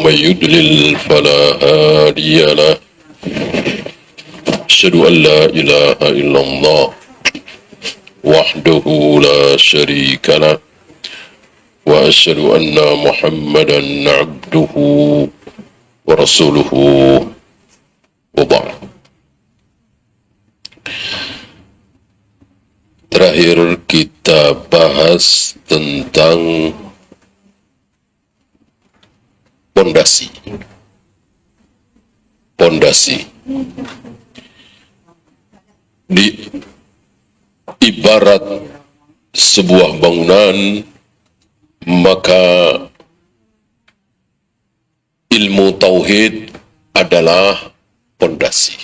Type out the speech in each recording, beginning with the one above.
ومن يضلل فلا هادي له أشهد أن لا إله إلا الله وحده لا شريك له وأشهد أن محمدا عبده ورسوله وبعد. Terakhir kita bahas tentang pondasi. Di ibarat sebuah bangunan, maka ilmu tauhid adalah pondasi.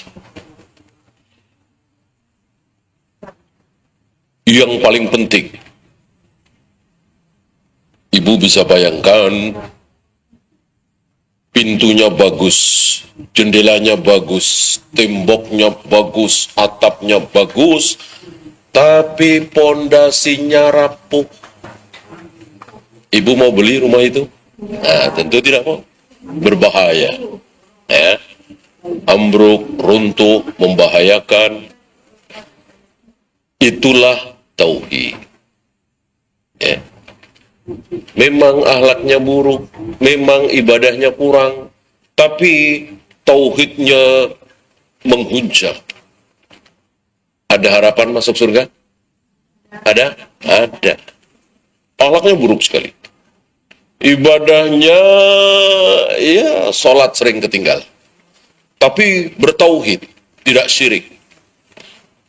Yang paling penting, ibu bisa bayangkan, pintunya bagus, jendelanya bagus, temboknya bagus, atapnya bagus, tapi pondasinya rapuh. Ibu mau beli rumah itu? Nah, tentu tidak mau. Berbahaya. Ya. Ambruk, runtuh, membahayakan. Itulah tauhid. Ya. Memang akhlaknya buruk, memang ibadahnya kurang, tapi tauhidnya menghujam. Ada harapan masuk surga? Ada? Ada. Akhlaknya buruk sekali. Ibadahnya, ya, sholat sering ketinggal. Tapi bertauhid, tidak syirik.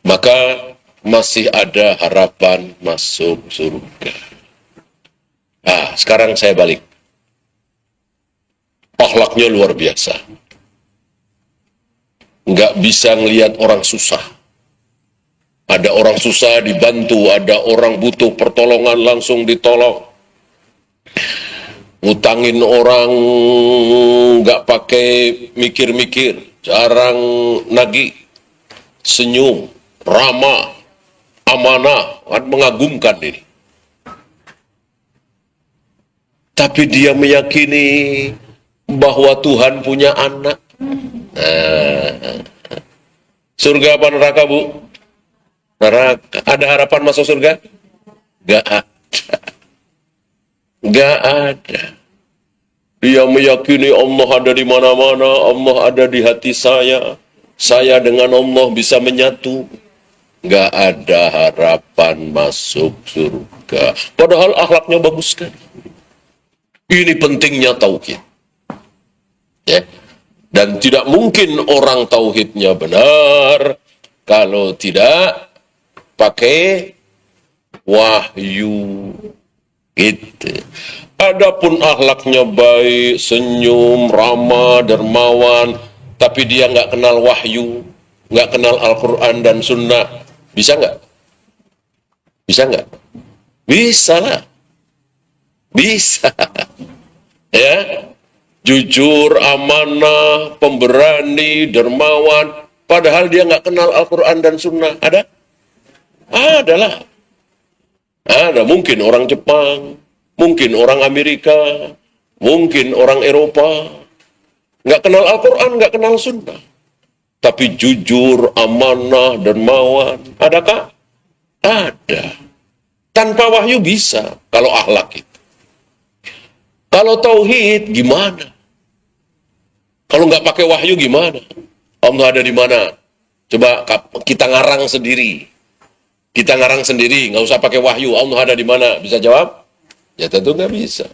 Maka masih ada harapan masuk surga. Nah, sekarang saya balik. Akhlaknya luar biasa. Nggak bisa ngelihat orang susah. Ada orang susah dibantu, ada orang butuh pertolongan langsung ditolong. Ngutangin orang nggak pakai mikir-mikir, jarang nagih, senyum, ramah, amanah, kan mengagumkan ini. Tapi dia meyakini bahwa Tuhan punya anak. Surga apa neraka, Bu? Neraka. Ada harapan masuk surga? Gak ada. Gak ada. Dia meyakini Allah ada di mana-mana, Allah ada di hati saya. Saya dengan Allah bisa menyatu. Gak ada harapan masuk surga. Padahal akhlaknya bagus kan? Ini pentingnya tauhid. Ya. Dan tidak mungkin orang tauhidnya benar kalau tidak pakai wahyu. Gitu. Adapun akhlaknya baik, senyum, ramah, dermawan, tapi dia nggak kenal wahyu, nggak kenal Al-Quran dan Sunnah, bisa nggak? Bisa nggak? Bisa lah. Bisa. Ya, jujur, amanah, pemberani, dermawan, padahal dia nggak kenal Al-Quran dan Sunnah. Ada? Adalah. Ada, mungkin orang Jepang, mungkin orang Amerika, mungkin orang Eropa, nggak kenal Al-Quran, nggak kenal Sunnah. Tapi jujur, amanah, dermawan, adakah? Ada. Tanpa wahyu bisa, kalau akhlak itu. Kalau tauhid gimana? Kalau nggak pakai wahyu gimana? Allah ada di mana? Coba kita ngarang sendiri. Kita ngarang sendiri, nggak usah pakai wahyu. Allah ada di mana? Bisa jawab? Ya tentu nggak bisa.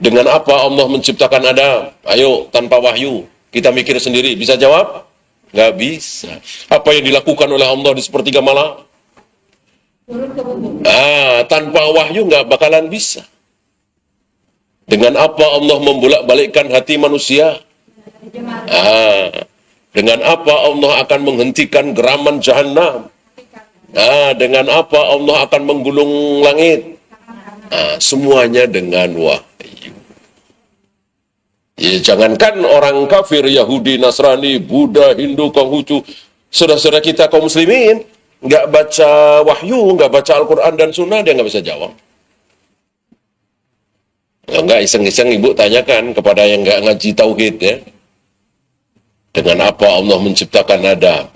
Dengan apa Allah menciptakan Adam? Ayo, tanpa wahyu. Kita mikir sendiri. Bisa jawab? Nggak bisa. Apa yang dilakukan oleh Allah di sepertiga malam? Tanpa wahyu nggak bakalan bisa. Dengan apa Allah membolak-balikkan hati manusia? Dengan apa Allah akan menghentikan geraman jahanam? Dengan apa Allah akan menggulung langit? Semuanya dengan wahyu. Ya, jangankan orang kafir, Yahudi, Nasrani, Buddha, Hindu, Konghucu, saudara-saudara kita kaum muslimin, nggak baca wahyu, nggak baca Al-Quran dan Sunnah, dia nggak bisa jawab. Enggak, iseng-iseng ibu tanyakan kepada yang enggak ngaji tauhid ya. Dengan apa Allah menciptakan Adam?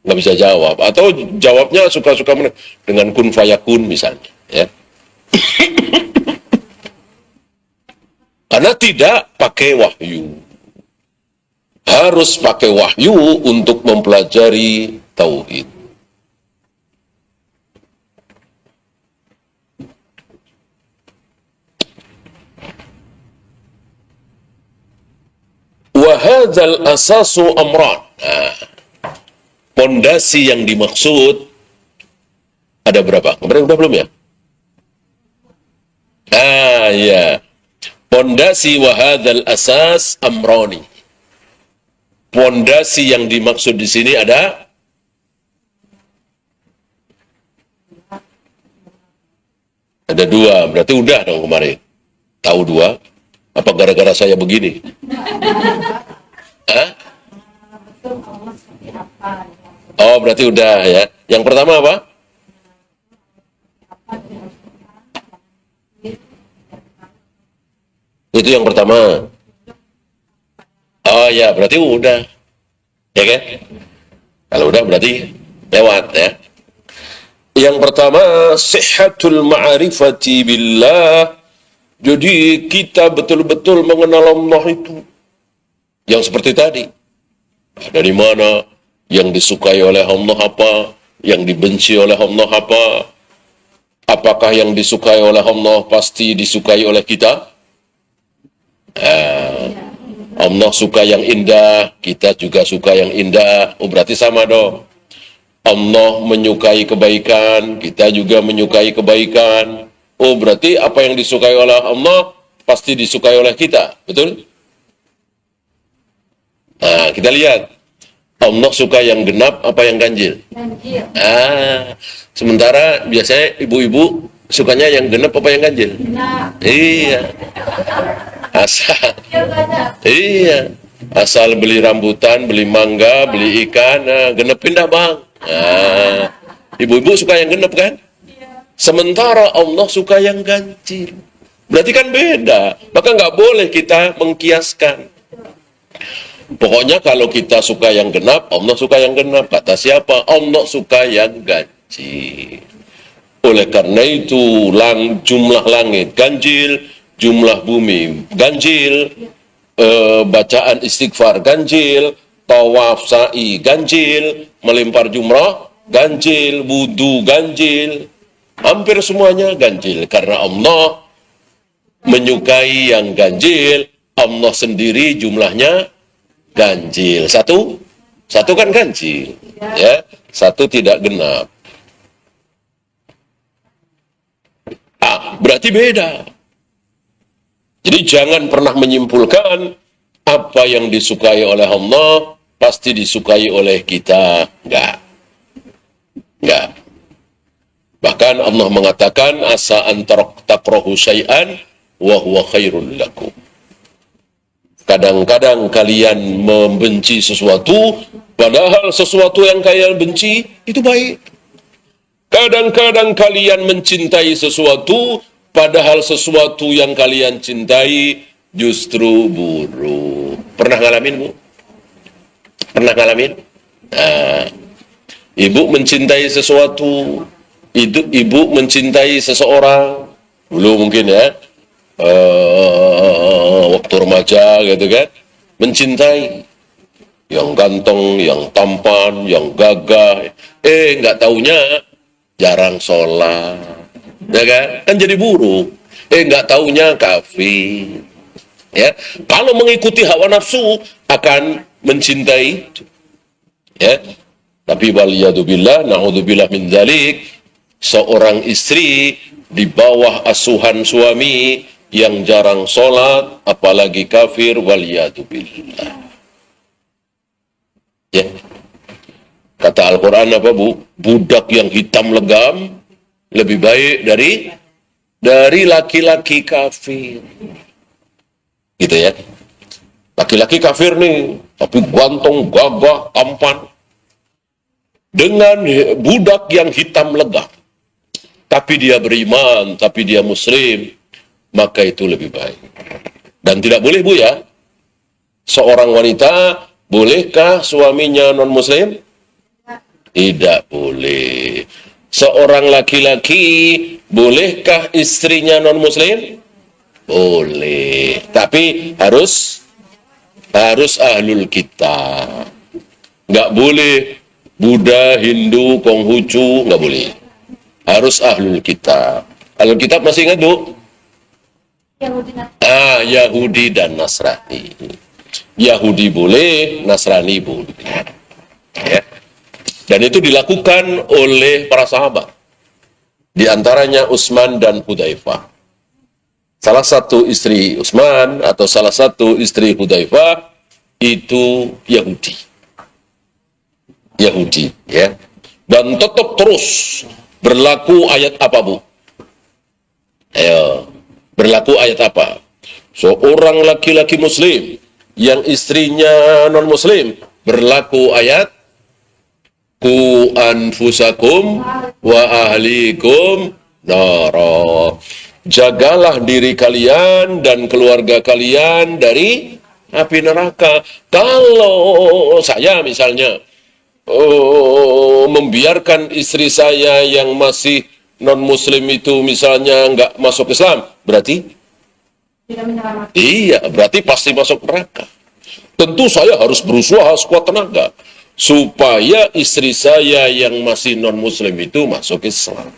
Nggak bisa jawab. Atau jawabnya suka-suka dengan kun fayakun misalnya. Ya. Karena tidak pakai wahyu. Harus pakai wahyu untuk mempelajari tauhid. Wahadzal asasu amran. Pondasi yang dimaksud ada berapa? Kemarin udah belum ya? Ya. Pondasi wahadzal asas amrani. Pondasi yang dimaksud di sini ada dua. Berarti udah dong kemarin. Tahu dua? Apa gara-gara saya begini? Oh, berarti udah ya. Yang pertama apa? Itu yang pertama. Oh ya, berarti udah. Ya kan? Kalau udah berarti lewat ya. Yang pertama, sihhatul ma'rifati billah. Jadi kita betul-betul mengenal Allah itu. Yang seperti tadi. Dari mana? Yang disukai oleh Allah apa? Yang dibenci oleh Allah apa? Apakah yang disukai oleh Allah pasti disukai oleh kita? Allah suka yang indah, kita juga suka yang indah. Oh, berarti sama dong. Allah menyukai kebaikan, kita juga menyukai kebaikan. Oh, berarti apa yang disukai oleh Allah pasti disukai oleh kita, betul? Nah, kita lihat. Allah suka yang genap apa yang ganjil? Ganjil. Sementara biasanya ibu-ibu sukanya yang genap apa yang ganjil? Genap. Iya. Asal beli rambutan, beli mangga, beli ikan, genepin dah bang. Ibu-ibu suka yang genep kan? Sementara Allah suka yang ganjil. Berarti kan beda. Maka nggak boleh kita mengkiaskan. Pokoknya kalau kita suka yang genap, Allah suka yang genap. Kata siapa? Allah suka yang ganjil. Oleh karena itu, jumlah langit ganjil, jumlah bumi ganjil, bacaan istighfar ganjil, tawaf sa'i ganjil, melempar jumrah ganjil, wudu ganjil, hampir semuanya ganjil. Karena Allah menyukai yang ganjil, Allah sendiri jumlahnya ganjil. Satu kan ganjil, ya. Satu tidak genap. Berarti beda. Jadi jangan pernah menyimpulkan apa yang disukai oleh Allah pasti disukai oleh kita. Enggak. Bahkan Allah mengatakan asa an takrahu syai'an wa huwa khairul lakum. Kadang-kadang kalian membenci sesuatu padahal sesuatu yang kalian benci itu baik. Kadang-kadang kalian mencintai sesuatu padahal sesuatu yang kalian cintai justru buruk. Pernah ngalamin, Bu? Pernah ngalamin? Ibu mencintai sesuatu, ibu mencintai seseorang, dulu mungkin ya, waktu remaja gitu kan, mencintai yang ganteng, yang tampan, yang gagah, nggak taunya jarang sholat, ya kan? Kan jadi buruk. Nggak taunya kafir. Ya, kalau mengikuti hawa nafsu akan mencintai, ya. Tapi waliyadzubillah, naudzubillah min dzalik, seorang istri di bawah asuhan suami yang jarang sholat, apalagi kafir, waliyadzubillah. Ya. Kata Al-Quran apa, Bu? Budak yang hitam legam lebih baik dari laki-laki kafir. Gitu ya. Laki-laki kafir nih, tapi ganteng, gagah, tampan. Dengan budak yang hitam legam. Tapi dia beriman, tapi dia muslim. maka itu lebih baik. Dan tidak boleh, Bu, ya, seorang wanita, bolehkah suaminya non-muslim? Tidak boleh. Seorang laki-laki, bolehkah istrinya non-muslim? Boleh. Tapi harus ahlul kitab. Nggak boleh Buddha, Hindu, Konghucu, nggak boleh. Harus ahlul kitab. Ahlul kitab masih ingat, Bu? Yahudi dan Nasrani. Yahudi boleh, Nasrani boleh. Ya. Dan itu dilakukan oleh para sahabat. Di antaranya Utsman dan Hudzaifah. Salah satu istri Utsman atau salah satu istri Hudzaifah itu Yahudi. Yahudi, ya. Dan tetap terus berlaku ayat apa, Bu? Ayo, berlaku ayat apa? Seorang laki-laki muslim yang istrinya non-muslim, berlaku ayat ku anfusakum wa ahlikum nara. Jagalah diri kalian dan keluarga kalian dari api neraka. Kalau saya misalnya membiarkan istri saya yang masih non-muslim itu misalnya nggak masuk Islam, berarti? Iya, berarti pasti masuk neraka. Tentu saya harus berusaha sekuat tenaga supaya istri saya yang masih non-muslim itu masuk Islam.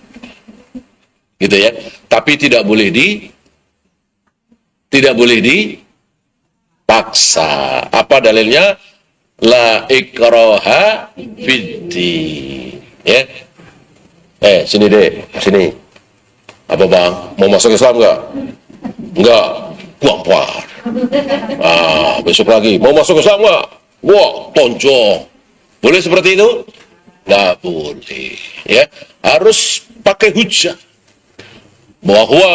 Gitu ya. Tapi tidak boleh dipaksa. Apa dalilnya? La ikraha fiddin. Ya. Sini deh, sini. Apa, Bang? Mau masuk Islam nggak? Enggak. Puang-puang. Besok lagi. Mau masuk Islam nggak? Wah, tonjok. Boleh seperti itu? Nggak boleh. Ya. Harus pakai hujah. Bahwa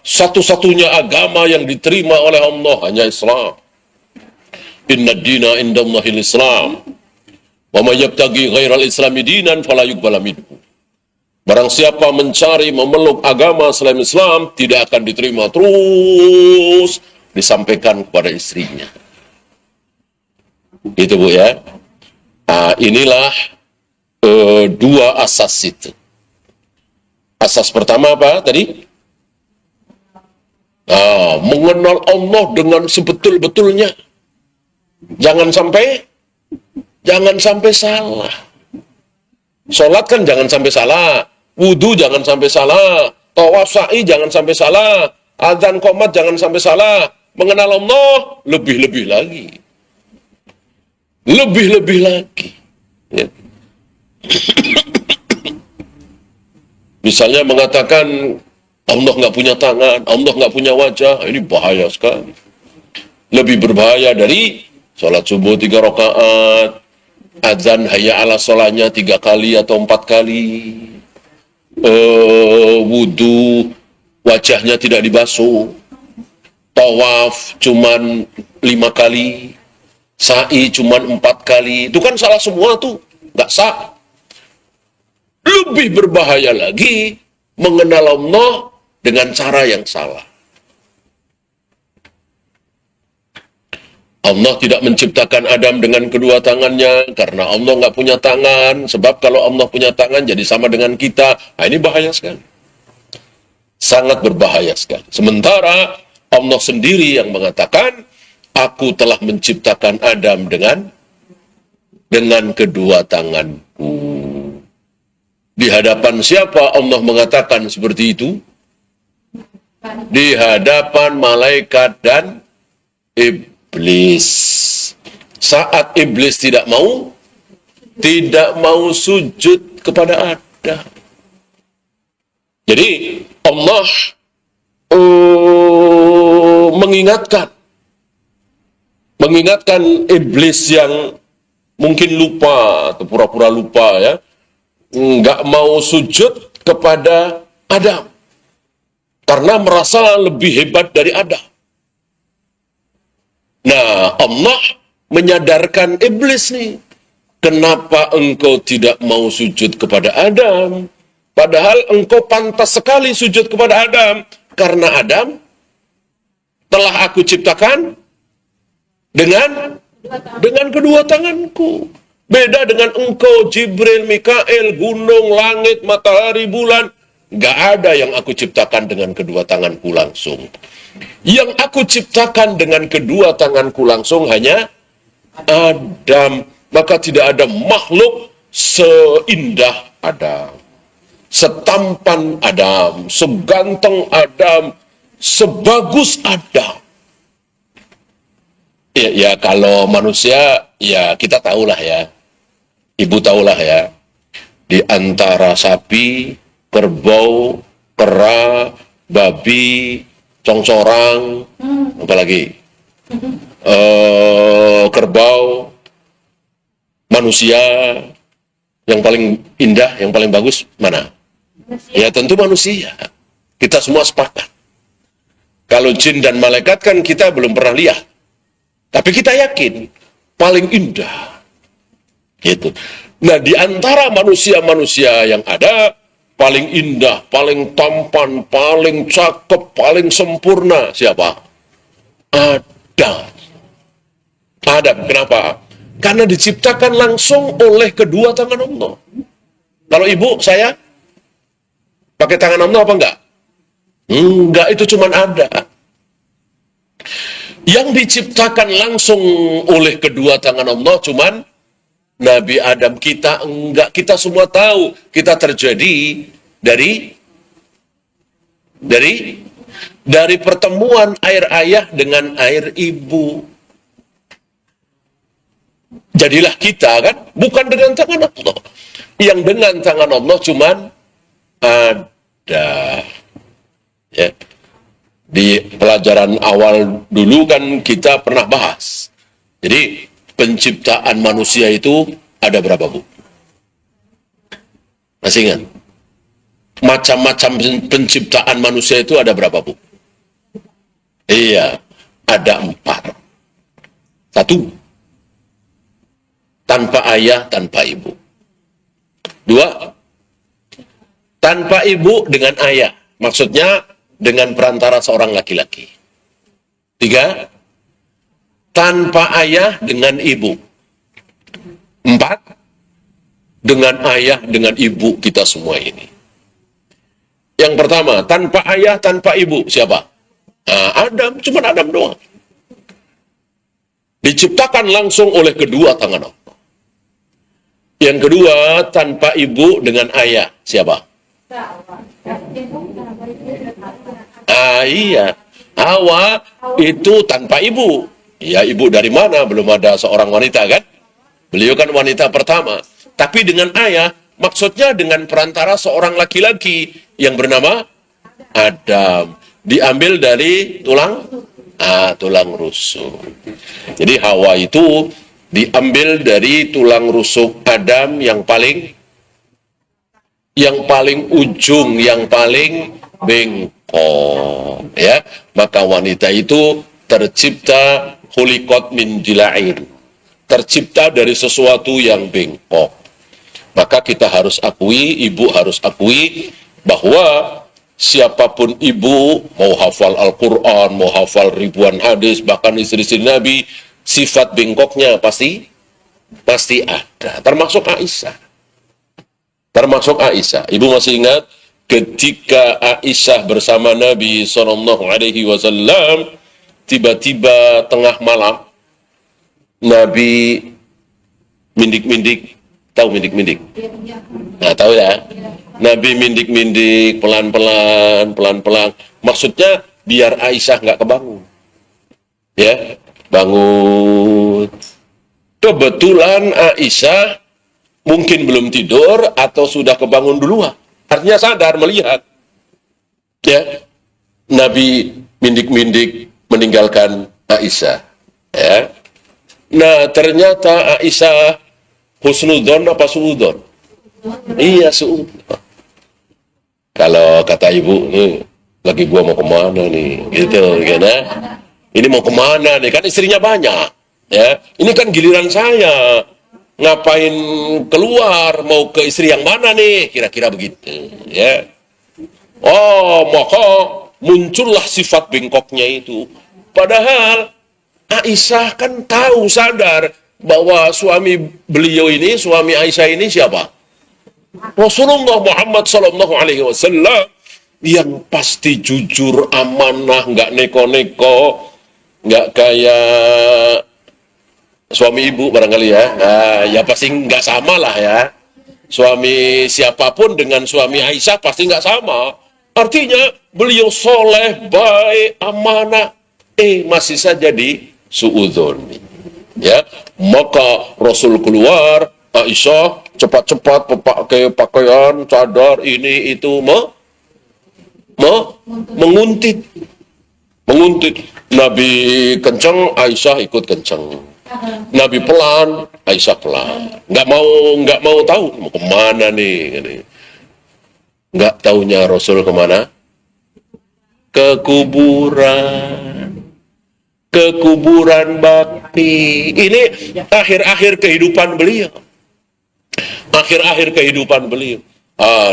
satu-satunya agama yang diterima oleh Allah hanya Islam. Inna dina indallahil Islam. Wa may yabtaghi ghairal islami dinan fala yuqbala minhu. Barang siapa mencari memeluk agama selain Islam, tidak akan diterima, terus disampaikan kepada istrinya. Itu, Bu, ya. Inilah dua asas itu. Asas pertama apa tadi? Mengenal Allah dengan sebetul-betulnya. Jangan sampai salah. Sholat kan jangan sampai salah. Wudhu jangan sampai salah. Tawaf sa'i jangan sampai salah. Adzan qomat jangan sampai salah. Mengenal Allah lebih-lebih lagi. Lebih-lebih lagi. Ya. Misalnya mengatakan Allah nggak punya tangan, Allah nggak punya wajah, ini bahaya sekali. Lebih berbahaya dari sholat subuh 3 rakaat, azan hayya ala sholahnya 3 kali atau 4 kali, wudhu wajahnya tidak dibasuh, tawaf cuman 5 kali, sa'i cuman 4 kali, itu kan salah semua tuh, nggak sah. Lebih berbahaya lagi mengenal Allah dengan cara yang salah. Allah tidak menciptakan Adam dengan kedua tangannya karena Allah nggak punya tangan. Sebab kalau Allah punya tangan jadi sama dengan kita. Ini bahaya sekali. Sangat berbahaya sekali. Sementara Allah sendiri yang mengatakan, aku telah menciptakan Adam dengan kedua tanganku. Di hadapan siapa Allah mengatakan seperti itu? Di hadapan malaikat dan iblis. Saat iblis tidak mau sujud kepada Adam. Jadi Allah mengingatkan iblis yang mungkin lupa atau pura-pura lupa, ya, nggak mau sujud kepada Adam karena merasa lebih hebat dari Adam. Nah, Allah menyadarkan iblis nih, kenapa engkau tidak mau sujud kepada Adam? Padahal engkau pantas sekali sujud kepada Adam, karena Adam telah aku ciptakan dengan kedua tanganku. Beda dengan engkau, Jibril, Mikael, gunung, langit, matahari, bulan. Gak ada yang aku ciptakan dengan kedua tanganku langsung. Yang aku ciptakan dengan kedua tanganku langsung hanya Adam. Maka tidak ada makhluk seindah Adam, setampan Adam, seganteng Adam, sebagus Adam. Ya kalau manusia, ya kita tahulah ya. Ibu tahulah ya. Di antara sapi, kerbau, kera, babi, congcorang, apalagi kerbau, manusia, yang paling indah, yang paling bagus mana? Ya tentu manusia. Kita semua sepakat. Kalau jin dan malaikat kan kita belum pernah lihat. Tapi kita yakin paling indah. Gitu. Nah, di antara manusia-manusia yang ada, paling indah, paling tampan, paling cakep, paling sempurna siapa? Adam. Adam, kenapa? Karena diciptakan langsung oleh kedua tangan Allah. Kalau ibu, saya pakai tangan Allah apa enggak? Enggak, itu cuma ada. Yang diciptakan langsung oleh kedua tangan Allah cuman Nabi Adam. Kita enggak, kita semua tahu kita terjadi dari pertemuan air ayah dengan air ibu. Jadilah kita kan, bukan dengan tangan Allah. Yang dengan tangan Allah cuman ada. Ya. Di pelajaran awal dulu kan kita pernah bahas. Jadi penciptaan manusia itu ada berapa, Bu? Masih ingat? Macam-macam penciptaan manusia itu ada berapa, Bu? Iya, ada 4. 1, tanpa ayah, tanpa ibu. 2, tanpa ibu dengan ayah. Maksudnya dengan perantara seorang laki-laki. 3, tanpa ayah dengan ibu. 4, dengan ayah dengan ibu kita semua ini. Yang pertama, tanpa ayah, tanpa ibu. Siapa? Adam, cuma Adam doang. Diciptakan langsung oleh kedua tangan Allah. Yang kedua, tanpa ibu dengan ayah. Siapa? Iya. Hawa itu tanpa ibu. Ya, ibu dari mana? Belum ada seorang wanita kan? Beliau kan wanita pertama. Tapi dengan ayah, maksudnya dengan perantara seorang laki-laki yang bernama Adam. Diambil dari tulang rusuk. Jadi Hawa itu diambil dari tulang rusuk Adam yang paling ujung, yang paling bengkok, ya. Maka wanita itu tercipta khuliqat min jila'in, tercipta dari sesuatu yang bengkok. Maka kita harus akui, ibu harus akui bahwa siapapun ibu, mau hafal Al-Quran, mau hafal ribuan hadis, bahkan istri-istri Nabi, sifat bengkoknya pasti ada. Termasuk Aisyah. Ibu masih ingat ketika Aisyah bersama Nabi SAW, tiba-tiba tengah malam, Nabi mindik-mindik. Tahu mindik-mindik? Nah, tahu ya? Nabi mindik-mindik pelan-pelan. Maksudnya biar Aisyah nggak kebangun. Ya, bangun. Kebetulan Aisyah mungkin belum tidur atau sudah kebangun duluan. Artinya sadar melihat. Ya, Nabi mindik-mindik meninggalkan Aisyah. Ya. Nah, ternyata Aisyah husnudzon apa suudzon? Iya, suudzon. Kalau kata ibu, nih, lagi gua mau kemana nih? Gitu, kan? Ini mau kemana nih? Kan istrinya banyak. Ya, ini kan giliran saya. Ngapain keluar? Mau ke istri yang mana nih? Kira-kira begitu. Ya. Oh, maka muncullah sifat bengkoknya itu. Padahal Aisyah kan tahu, sadar bahwa suami beliau ini, suami Aisyah ini siapa? Rasulullah Muhammad Sallallahu Alaihi Wasallam, yang pasti jujur, amanah, nggak neko-neko, nggak kayak suami ibu barangkali ya. Nah, ya pasti nggak sama lah ya. Suami siapapun dengan suami Aisyah pasti nggak sama. Artinya beliau soleh, baik, amanah, masih saja di suudzon. Ya, maka Rasul keluar, Aisyah cepat-cepat pakai pakaian, cadar, ini itu menguntit. Nabi kencang, Aisyah ikut kencang. Nabi pelan, Aisyah pelan. Nggak mau tahu mau kemana nih. Nggak taunya Rasul kemana? Ke kuburan bakti. Ini akhir-akhir kehidupan beliau.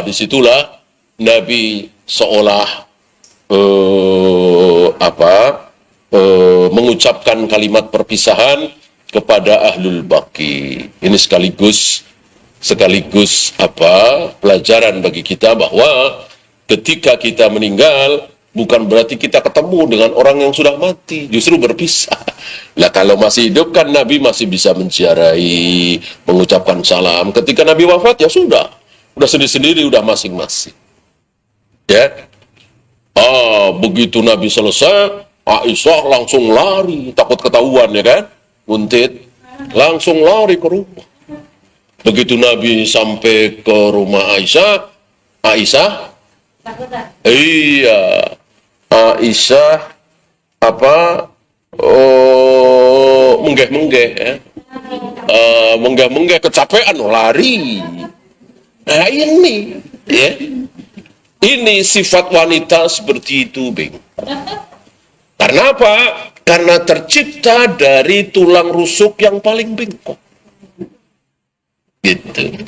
Disitulah Nabi seolah mengucapkan kalimat perpisahan kepada ahlul baqi. Ini sekaligus pelajaran bagi kita bahwa ketika kita meninggal bukan berarti kita ketemu dengan orang yang sudah mati, justru berpisah. Nah, kalau masih hidup kan Nabi masih bisa menziarahi, mengucapkan salam. Ketika Nabi wafat ya sudah sendiri-sendiri, udah masing-masing. Ya. Begitu Nabi selesai, Aisyah langsung lari, takut ketahuan ya kan, nguntit, langsung lari ke rumah. Begitu Nabi sampai ke rumah Aisyah, menggeh-menggeh ya. Menggeh-menggeh kecapean, lari. Nah ini ya. Ini sifat wanita seperti itu, Bing. Karena apa? Karena tercipta dari tulang rusuk yang paling bengkok. Gitu.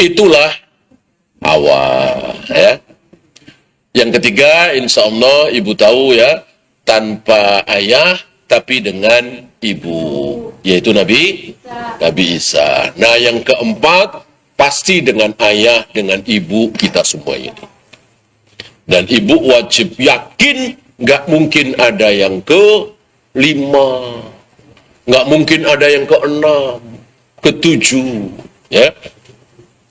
Itulah awal ya. Yang ketiga, insya Allah ibu tahu ya, tanpa ayah tapi dengan ibu, yaitu Nabi Isa. Nah yang keempat, pasti dengan ayah, dengan ibu kita semua ini. Dan ibu wajib yakin, nggak mungkin ada yang kelima, nggak mungkin ada yang keenam, ketujuh, ya.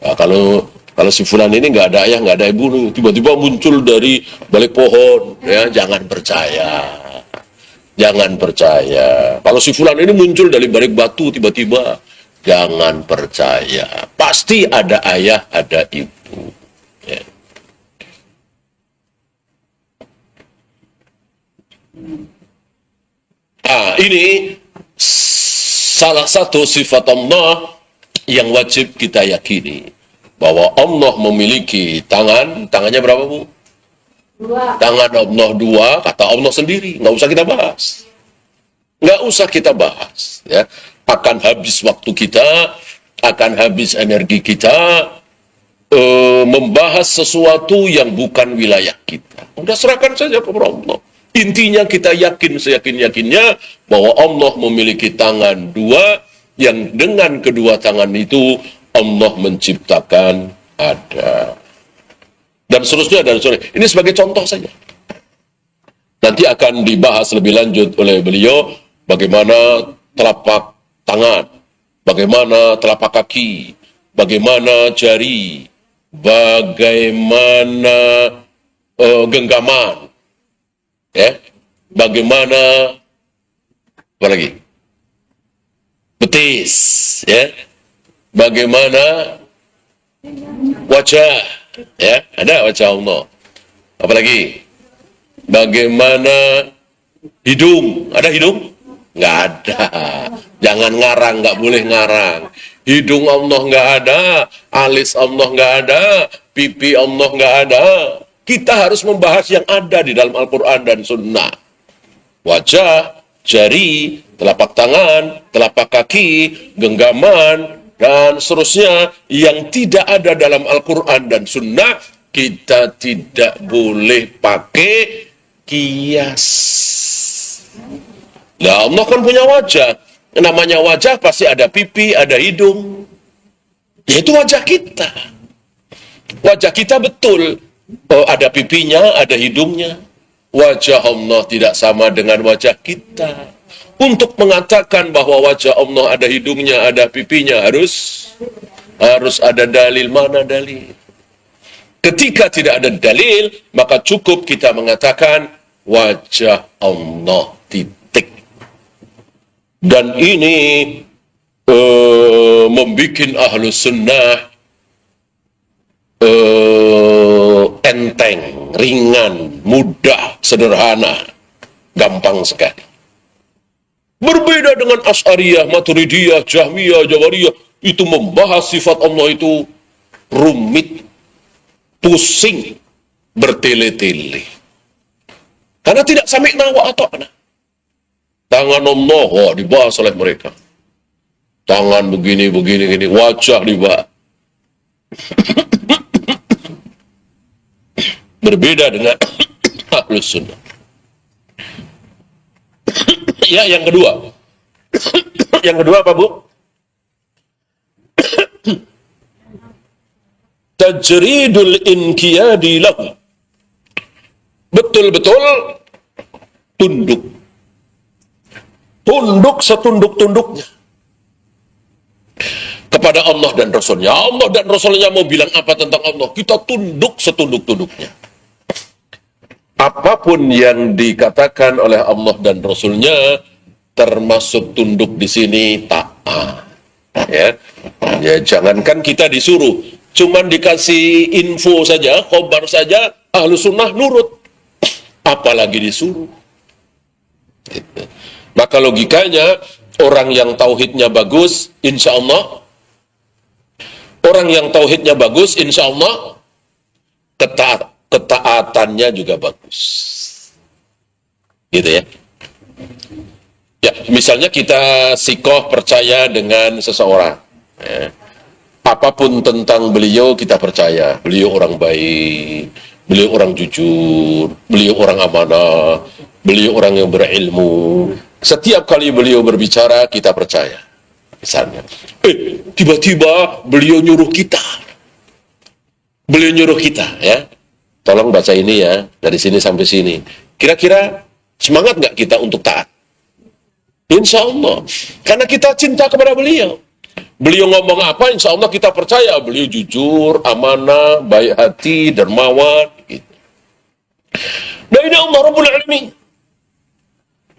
Nah, kalau si fulan ini nggak ada ayah, nggak ada ibu, nih, tiba-tiba muncul dari balik pohon, ya, jangan percaya. Kalau si fulan ini muncul dari balik batu tiba-tiba, jangan percaya. Pasti ada ayah, ada ibu. Ya. Ini salah satu sifat Allah yang wajib kita yakini. Bahwa Allah memiliki tangan. Tangannya berapa, Bu? 2. Tangan Allah 2, kata Allah sendiri. Nggak usah kita bahas. Ya. Akan habis waktu kita, akan habis energi kita membahas sesuatu yang bukan wilayah kita. Udah serahkan saja kepada Allah. Intinya kita yakin seyakin-yakinnya bahwa Allah memiliki tangan 2 yang dengan kedua tangan itu Allah menciptakan ada. Dan seterusnya. Ini sebagai contoh saja. Nanti akan dibahas lebih lanjut oleh beliau bagaimana telapak tangan, bagaimana telapak kaki, bagaimana jari, bagaimana genggaman, ya, bagaimana apa lagi? Betis, ya. Bagaimana wajah, ya, ada wajah Allah. Apalagi bagaimana hidung, ada hidung? Nggak ada. Jangan ngarang, nggak boleh ngarang. Hidung Allah nggak ada, alis Allah nggak ada, pipi Allah nggak ada. Kita harus membahas yang ada di dalam Al-Quran dan Sunnah. Wajah, jari, telapak tangan, telapak kaki, genggaman, dan seterusnya yang tidak ada dalam Al-Quran dan Sunnah, kita tidak boleh pakai kias. Nah, Allah kan punya wajah. Namanya wajah pasti ada pipi, ada hidung. Yaitu wajah kita. Wajah kita betul. Oh, ada pipinya, ada hidungnya. Wajah Allah tidak sama dengan wajah kita. Untuk mengatakan bahwa wajah Allah ada hidungnya, ada pipinya, harus ada dalil. Mana dalil? Ketika tidak ada dalil, maka cukup kita mengatakan wajah Allah, titik. Dan ini membuat ahlus sunnah enteng, ringan, mudah, sederhana, gampang sekali. Berbeda dengan Asy'ariyah, Maturidiyah, Jahmiyah, Jabariyah, itu membahas sifat Allah itu rumit, pusing, bertele-tele. Karena tidak sami'na wa ata'na. Tangan Allah, wah, dibahas oleh mereka. Tangan begini, wajah dibahas. Berbeda dengan ahlus sunnah. Ya, yang kedua. Yang kedua apa, Bu? Tajridul inqiyadi lahu. Betul-betul tunduk. Tunduk setunduk-tunduknya kepada Allah dan Rasulnya. Allah dan Rasulnya mau bilang apa tentang Allah, kita tunduk setunduk-tunduknya. Apapun yang dikatakan oleh Allah dan Rasulnya, termasuk tunduk di sini taat. Ya, jangankan kita disuruh, cuman dikasih info saja, khobar saja, ahlu sunnah nurut. Apalagi disuruh. Gitu. Maka logikanya, orang yang tauhidnya bagus, insya Allah, orang yang tauhidnya bagus, insya Allah, ketaatannya juga bagus. Gitu ya. Ya, misalnya kita sikoh percaya dengan seseorang. Ya. Apapun tentang beliau kita percaya. Beliau orang baik, beliau orang jujur, beliau orang amanah, beliau orang yang berilmu. Setiap kali beliau berbicara, kita percaya. Misalnya, tiba-tiba beliau nyuruh kita. Beliau nyuruh kita, ya. Tolong baca ini ya, dari sini sampai sini. Kira-kira semangat nggak kita untuk taat? Insya Allah. Karena kita cinta kepada beliau. Beliau ngomong apa, insya Allah kita percaya. Beliau jujur, amanah, baik hati, dermawan. Gitu. Nah, ini Allah Rabbul Alamin.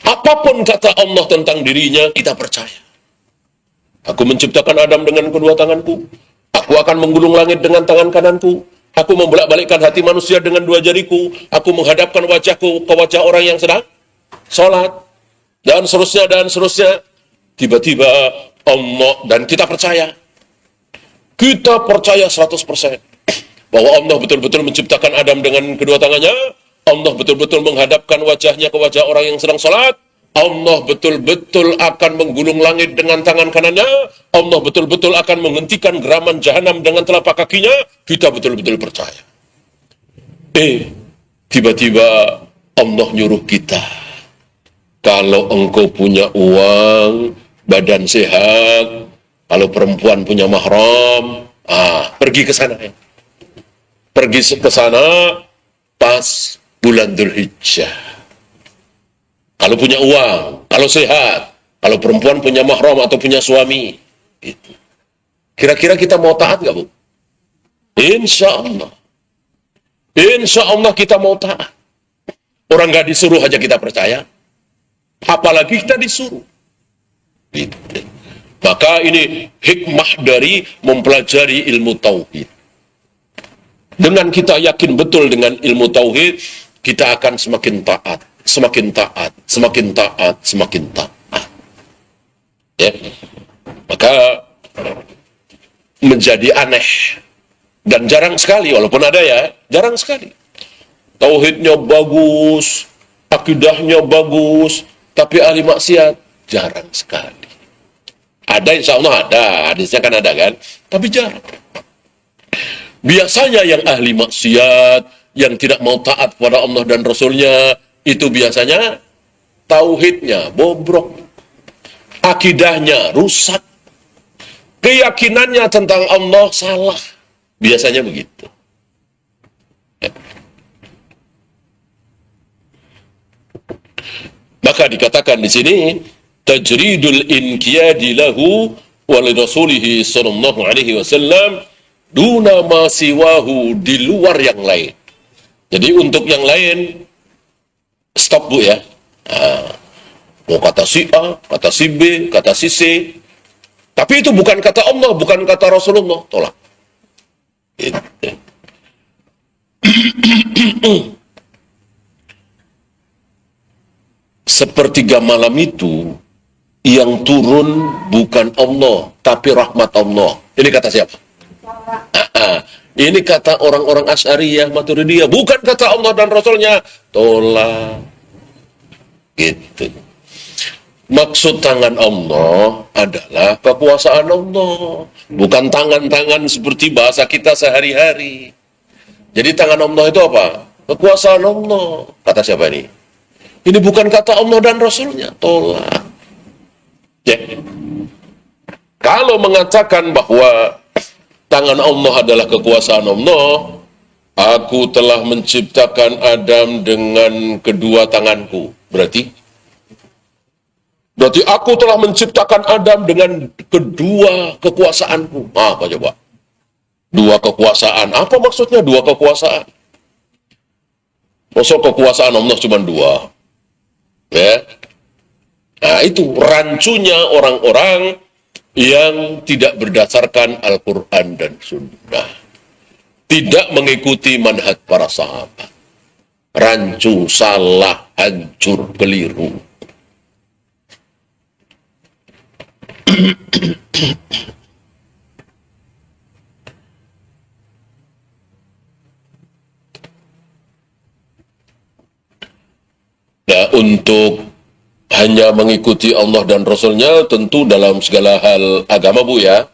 Apapun kata Allah tentang dirinya, kita percaya. Aku menciptakan Adam dengan kedua tanganku. Aku akan menggulung langit dengan tangan kananku. Aku membolak-balikkan hati manusia dengan dua jariku. Aku menghadapkan wajahku ke wajah orang yang sedang sholat. Dan seterusnya, dan seterusnya. Tiba-tiba Allah, dan kita percaya. Kita percaya 100%. Bahwa Allah betul-betul menciptakan Adam dengan kedua tangannya. Allah betul-betul menghadapkan wajahnya ke wajah orang yang sedang sholat. Allah betul-betul akan menggulung langit dengan tangan kanannya. Allah betul-betul akan menghentikan geraman jahanam dengan telapak kakinya. Kita betul-betul percaya. Tiba-tiba Allah nyuruh kita. Kalau engkau punya uang, badan sehat, kalau perempuan punya mahram, pergi ke sana. Pergi ke sana pas bulan Dzulhijjah. Kalau punya uang, kalau sehat, kalau perempuan punya mahram atau punya suami, gitu. Kira-kira kita mau taat nggak, Bu? Insya Allah. Insya Allah kita mau taat. Orang nggak disuruh aja kita percaya. Apalagi kita disuruh. Gitu. Maka ini hikmah dari mempelajari ilmu tauhid. Dengan kita yakin betul dengan ilmu tauhid, kita akan semakin taat, semakin taat, semakin taat, semakin taat. Ya. Maka menjadi aneh dan jarang sekali, walaupun ada ya, jarang sekali. Tauhidnya bagus, akidahnya bagus, tapi ahli maksiat jarang sekali. Ada, insya Allah ada, hadisnya kan ada kan, tapi jarang. Biasanya yang ahli maksiat, yang tidak mau taat kepada Allah dan Rasulnya, itu biasanya tauhidnya bobrok, akidahnya rusak, keyakinannya tentang Allah salah. Biasanya begitu. Maka dikatakan di sini tajridul inqiyadi lahu wa li rasulih sallallahu alaihi wasallam duna ma siwahu, di luar yang lain. Jadi untuk yang lain stop Bu ya. Mau kata si A, kata si B, kata si C, tapi itu bukan kata Allah, bukan kata Rasulullah, tolak. Gitu. Sepertiga malam itu yang turun bukan Allah, tapi rahmat Allah. Ini kata siapa? Ini kata orang-orang Asy'ariyah, Maturidiyah, bukan kata Allah dan Rasulnya, tolak. Gitu. Maksud tangan Allah adalah kekuasaan Allah, bukan tangan-tangan seperti bahasa kita sehari-hari. Jadi tangan Allah itu apa? Kekuasaan Allah. Kata siapa ini? Ini bukan kata Allah dan Rasulnya, tolak. Ya. Kalau mengatakan bahwa tangan Allah adalah kekuasaan Allah, aku telah menciptakan Adam dengan kedua tanganku. Berarti aku telah menciptakan Adam dengan kedua kekuasaanku. Apa coba? Dua kekuasaan. Apa maksudnya dua kekuasaan? Maksud kekuasaan Allah cuma dua. Ya. Nah, itu rancunya orang-orang yang tidak berdasarkan Al-Quran dan Sunnah. Tidak mengikuti manhaj para sahabat. Rancu, salah, hancur, keliru. Nah, untuk hanya mengikuti Allah dan Rasulnya tentu dalam segala hal agama Bu ya.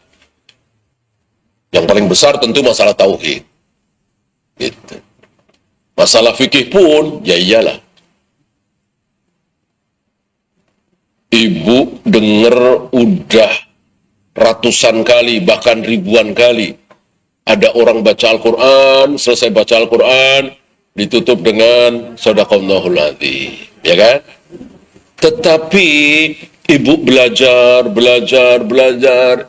Yang paling besar tentu masalah tauhid. Gitu. Masalah fikih pun ya iyalah. Ibu dengar udah ratusan kali bahkan ribuan kali ada orang baca Al-Quran, selesai baca Al-Quran ditutup dengan shadaqallahul adzim, ya kan? Tetapi ibu belajar,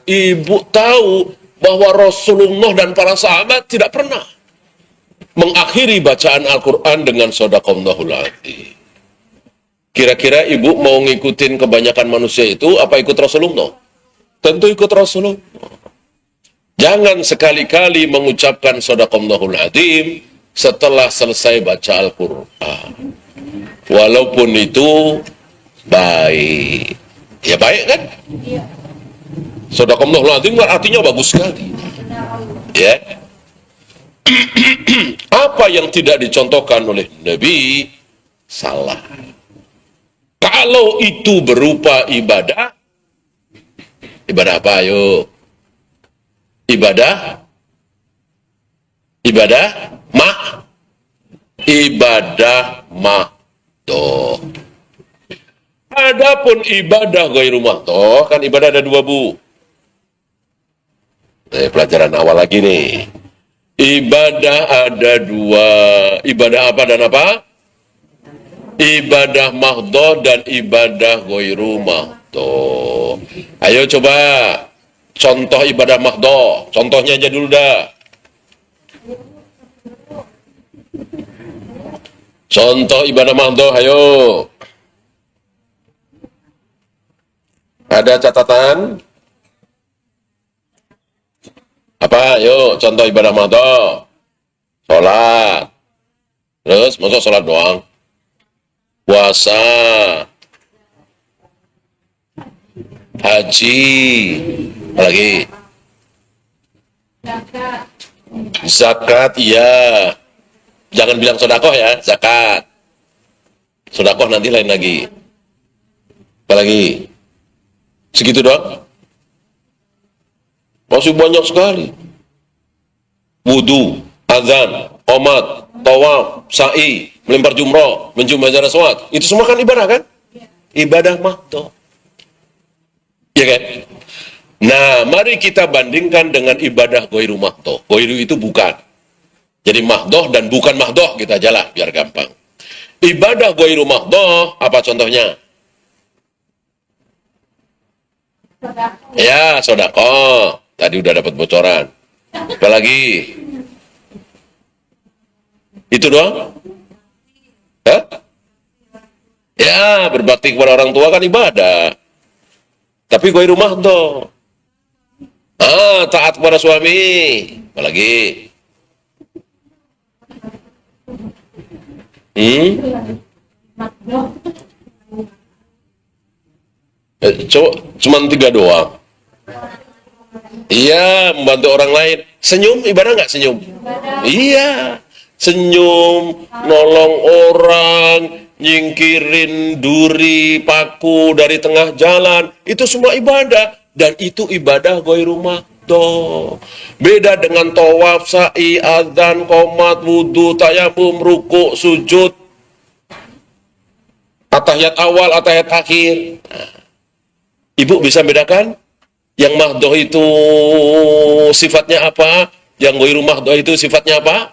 ibu tahu bahwa Rasulullah dan para sahabat tidak pernah mengakhiri bacaan Al-Quran dengan shadaqallahul adzim. Kira-kira ibu mau ngikutin kebanyakan manusia itu apa ikut Rasulullah? Tentu ikut Rasulullah. Jangan sekali-kali mengucapkan shadaqallahul adzim setelah selesai baca Al-Quran. Walaupun itu baik. Ya baik kan? Iya. Shadaqallahul adzim artinya bagus sekali. Ya. Apa yang tidak dicontohkan oleh Nabi salah. Kalau itu berupa ibadah, ibadah apa ayo? Ibadah mahdoh. Adapun ibadah ghairu mahdoh, kan ibadah ada dua Bu. Pelajaran awal lagi nih. Ibadah ada dua. Ibadah apa dan apa? Ibadah mahdoh dan ibadah ghairu mahdoh. Ayo coba contoh ibadah mahdoh. Contohnya aja dulu dah. Contoh ibadah mahdoh, ayo. Ada catatan? Apa? Ayo, contoh ibadah mahdoh. Sholat. Terus, masa sholat doang? Puasa, haji, apa lagi? Zakat, iya. Jangan bilang sedekah ya, zakat. Sedekah nanti lain lagi. Apa lagi? Segitu doang? Masih banyak sekali. Wudu, azan, qomat, tawaf, sa'i, melempar jumroh, mencium hajar aswad, itu semua kan ibadah kan? Ibadah mahdoh. Ya kan? Nah, mari kita bandingkan dengan ibadah ghairu mahdoh. Ghairu itu bukan. Jadi mahdoh dan bukan mahdoh, kita aja lah, biar gampang. Ibadah ghairu mahdoh, apa contohnya? Ya, sodako. Tadi udah dapat bocoran. Apalagi? Itu doang? Hah? Ya, berbakti kepada orang tua kan ibadah. Tapi ghairu mahdoh. Taat kepada suami. Apalagi? Coba, cuma 3 doang. Iya, membantu orang lain. Senyum, ibadah nggak senyum? Iya. Senyum, nolong orang, nyingkirin duri, paku dari tengah jalan. Itu semua ibadah. Dan itu ibadah ghairu mahdoh. Beda dengan tawaf, sa'i, adzan, qomat, wudu, tayamum, ruku, sujud, atahiyat awal, atahiyat akhir. Ibu bisa bedakan? Yang mahdoh itu sifatnya apa? Yang ghairu mahdoh itu sifatnya apa?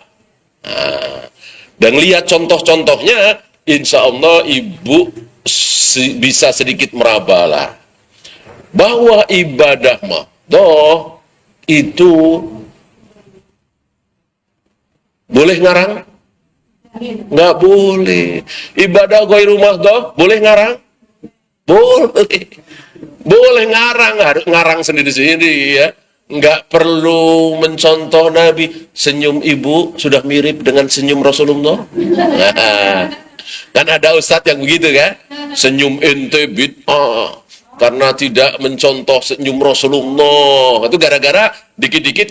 Dan lihat contoh-contohnya, insya Allah ibu bisa sedikit merabalah bahwa ibadah mahdoh itu boleh ngarang? Nggak boleh. Ibadah ghairu mahdoh boleh ngarang? Boleh. Boleh ngarang, harus ngarang sendiri-sendiri ya. Nggak perlu mencontoh Nabi. Senyum ibu sudah mirip dengan senyum Rasulullah. Kan ada ustadz yang begitu kan? Senyum ente bid'ah karena tidak mencontoh senyum Rasulullah. Itu gara-gara dikit-dikit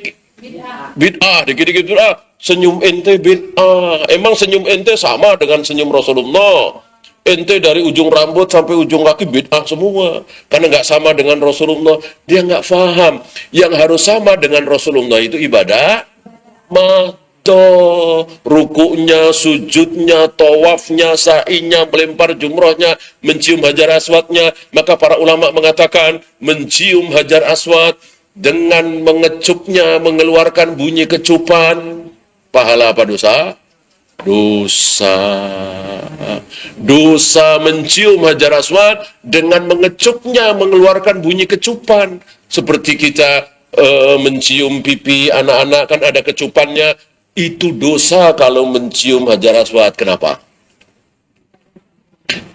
bid'ah, dikit-dikit bid'ah. Senyum ente bid'ah. Emang senyum ente sama dengan senyum Rasulullah? Ente dari ujung rambut sampai ujung kaki bid'ah semua. Karena nggak sama dengan Rasulullah. Dia nggak paham. Yang harus sama dengan Rasulullah itu ibadah mahdoh. Rukunya, sujudnya, tawafnya, sa'inya, melempar jumrohnya, mencium hajar aswadnya. Maka para ulama mengatakan mencium hajar aswad dengan mengecupnya, mengeluarkan bunyi kecupan. Pahala apa dosa? Dosa mencium hajar aswad dengan mengecupnya, mengeluarkan bunyi kecupan. Seperti kita mencium pipi anak-anak kan ada kecupannya. Itu dosa kalau mencium hajar aswad. Kenapa?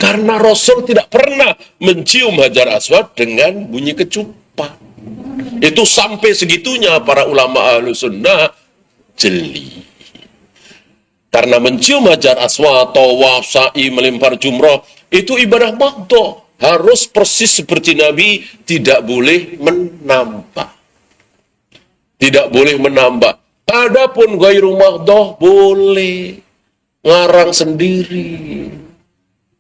Karena Rasul tidak pernah mencium hajar aswad dengan bunyi kecupan. Itu sampai segitunya para ulama Ahlus Sunnah jeli. Karena mencium hajar aswad, tawaf, sa'i, melempar jumroh, itu ibadah mahdoh. Harus persis seperti Nabi, tidak boleh menambah. Tidak boleh menambah. Adapun ghairu mahdoh, boleh. Ngarang sendiri.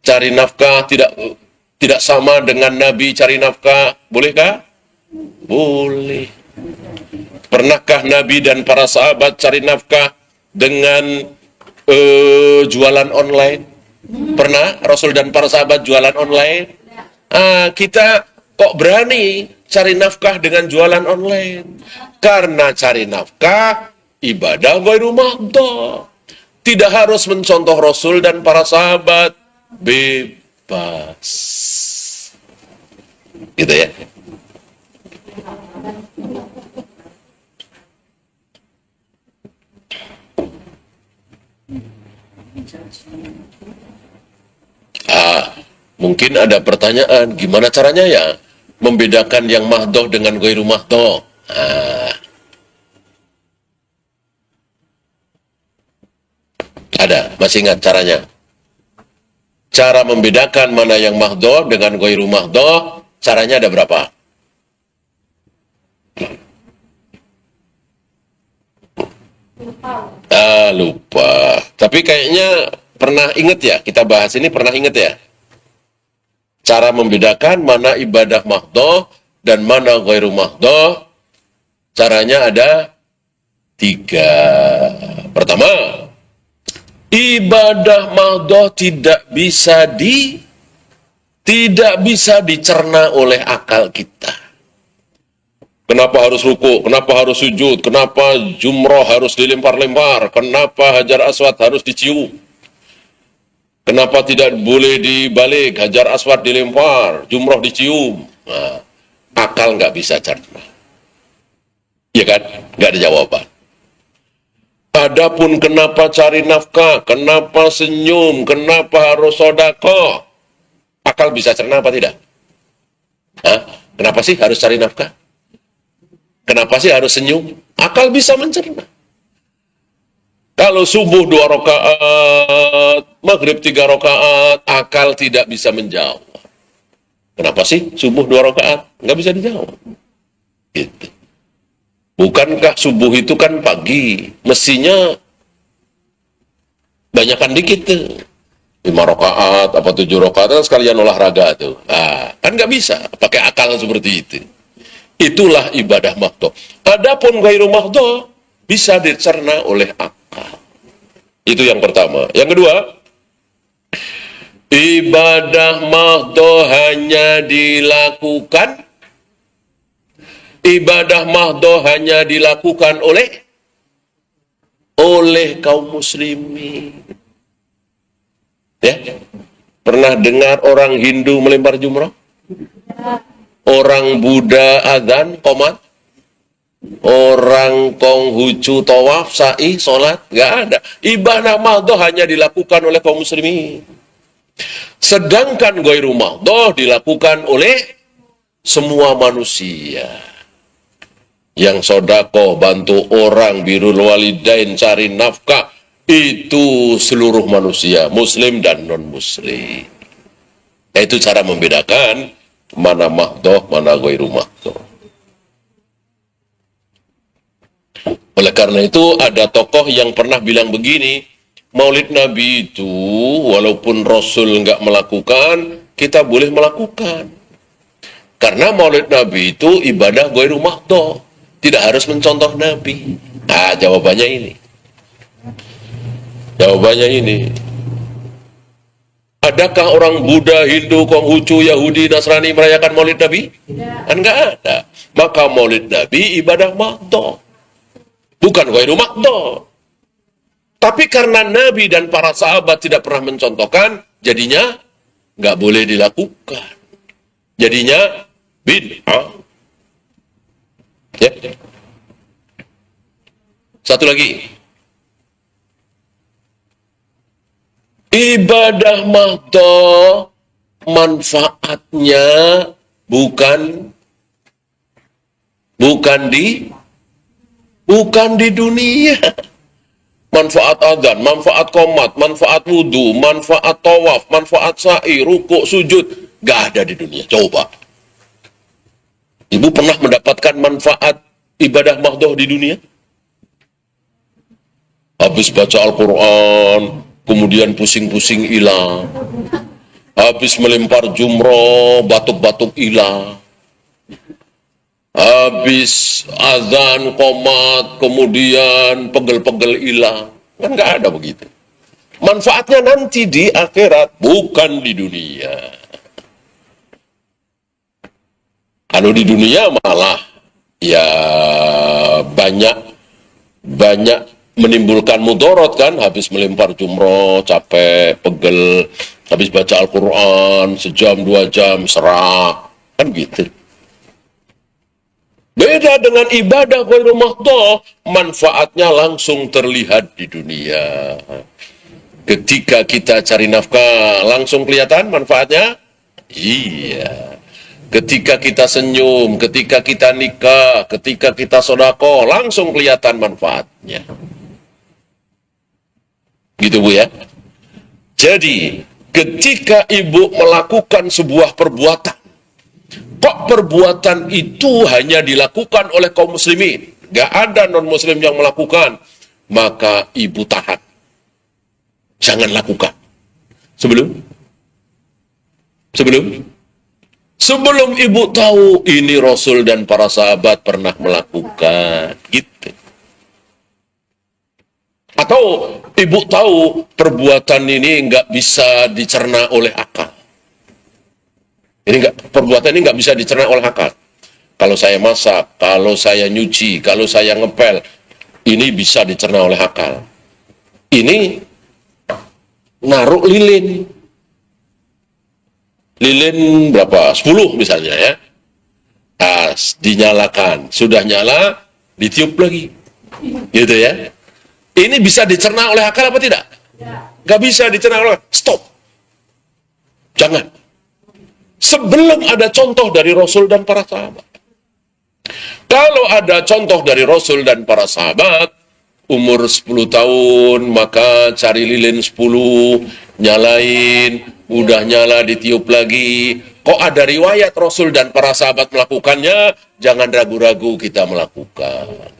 Cari nafkah, tidak sama dengan Nabi cari nafkah. Bolehkah? Boleh. Pernahkah Nabi dan para sahabat cari nafkah dengan jualan online? Pernah Rasul dan para sahabat jualan online? Kita kok berani cari nafkah dengan jualan online? Karena cari nafkah ibadah ghairu mahdoh. Tidak harus mencontoh Rasul dan para sahabat. Bebas. Gitu ya. Mungkin ada pertanyaan, gimana caranya ya membedakan yang mahdoh dengan ghairu mahdoh? Ada, masih ingat caranya? Cara membedakan mana yang mahdoh dengan ghairu mahdoh, caranya ada berapa? Lupa. Tapi kayaknya pernah ingat ya, kita bahas ini pernah ingat ya? Cara membedakan mana ibadah mahdoh dan mana ghairu mahdoh, caranya ada 3. Pertama, Ibadah mahdoh tidak bisa dicerna oleh akal kita. Kenapa harus ruku? Kenapa harus sujud? Kenapa jumroh harus dilempar-lempar? Kenapa Hajar Aswad harus dicium? Kenapa tidak boleh dibalik? Hajar Aswad dilempar, jumroh dicium. Nah, akal nggak bisa cerna. Ya kan? Nggak ada jawaban. Adapun kenapa cari nafkah, kenapa senyum, kenapa harus sodako, akal bisa cerna apa tidak? Hah? Kenapa sih harus cari nafkah? Kenapa sih harus senyum? Akal bisa mencerna. Kalau subuh 2 rakaat, maghrib 3 rakaat, akal tidak bisa menjawab. Kenapa sih subuh 2 rakaat? Nggak bisa dijawab. Gitu. Bukankah subuh itu kan pagi? Mestinya banyakan dikit tuh. 5 rakaat, apa 7 rakaat, kan sekalian olahraga tuh. Ah, kan nggak bisa pakai akal seperti itu. Itulah ibadah mahdoh. Adapun ghairu mahdoh bisa dicerna oleh akal. Itu yang pertama. Yang kedua, ibadah mahdoh hanya dilakukan oleh kaum muslimin. Ya, pernah dengar orang Hindu melempar jumroh? Orang Buddha adzan, qomat? Orang Konghucu tawaf, sa'i, sholat? Nggak ada. Ibadah mahdoh hanya dilakukan oleh kaum muslimin. Sedangkan ghairu mahdoh dilakukan oleh semua manusia. Yang sodako, bantu orang, birrul walidain, cari nafkah, itu seluruh manusia, muslim dan non-muslim. Itu cara membedakan mana mahdoh, mana ghairu mahdoh. Oleh karena itu ada tokoh yang pernah bilang begini, Maulid Nabi itu walaupun Rasul nggak melakukan, kita boleh melakukan. Karena Maulid Nabi itu ibadah ghairu mahdoh, tidak harus mencontoh Nabi. Nah, jawabannya ini. Adakah orang Buddha, Hindu, Konghucu, Yahudi, Nasrani merayakan Maulid Nabi? Kan nggak ada. Maka Maulid Nabi ibadah mahdoh, bukan ghairu mahdoh. Tapi karena Nabi dan para sahabat tidak pernah mencontohkan, jadinya nggak boleh dilakukan. Jadinya bid'ah. Ya. Satu lagi. Ibadah mahdoh manfaatnya bukan di dunia. Manfaat adzan, manfaat qomat, manfaat wudu, manfaat tawaf, manfaat sa'i, rukuk, sujud, gak ada di dunia. Coba. Ibu pernah mendapatkan manfaat ibadah mahdoh di dunia? Habis baca Al-Quran, kemudian pusing-pusing hilang. Habis melempar jumroh, batuk-batuk hilang. Habis azan, qomat, kemudian pegel-pegel hilang. Kan nggak ada begitu. Manfaatnya nanti di akhirat, bukan di dunia. Kalau di dunia malah ya banyak menimbulkan mudorot kan, habis melempar jumroh, capek, pegel, habis baca Al-Quran, sejam, 2 jam, serah, kan gitu. Beda dengan ibadah ghairu mahdoh, manfaatnya langsung terlihat di dunia. Ketika kita cari nafkah, langsung kelihatan manfaatnya? Iya. Ketika kita senyum, ketika kita nikah, ketika kita sodako, langsung kelihatan manfaatnya. Gitu Bu ya. Jadi, ketika ibu melakukan sebuah perbuatan, kok perbuatan itu hanya dilakukan oleh kaum muslimin, gak ada non-muslim yang melakukan, maka ibu tahan. Jangan lakukan. Sebelum ibu tahu ini Rasul dan para sahabat pernah melakukan, gitu. Atau ibu tahu perbuatan ini nggak bisa dicerna oleh akal. Perbuatan ini nggak bisa dicerna oleh akal. Kalau saya masak, kalau saya nyuci, kalau saya ngepel, ini bisa dicerna oleh akal. Ini naruh lilin. Lilin berapa? 10 misalnya ya. Nah, dinyalakan. Sudah nyala, ditiup lagi. Gitu ya. Ini bisa dicerna oleh akal apa tidak? Gak bisa dicerna oleh akal. Stop. Jangan. Sebelum ada contoh dari Rasul dan para sahabat. Kalau ada contoh dari Rasul dan para sahabat, umur 10 tahun, maka cari lilin 10, nyalain, udah nyala ditiup lagi. Kok ada riwayat Rasul dan para sahabat melakukannya, jangan ragu-ragu kita melakukan.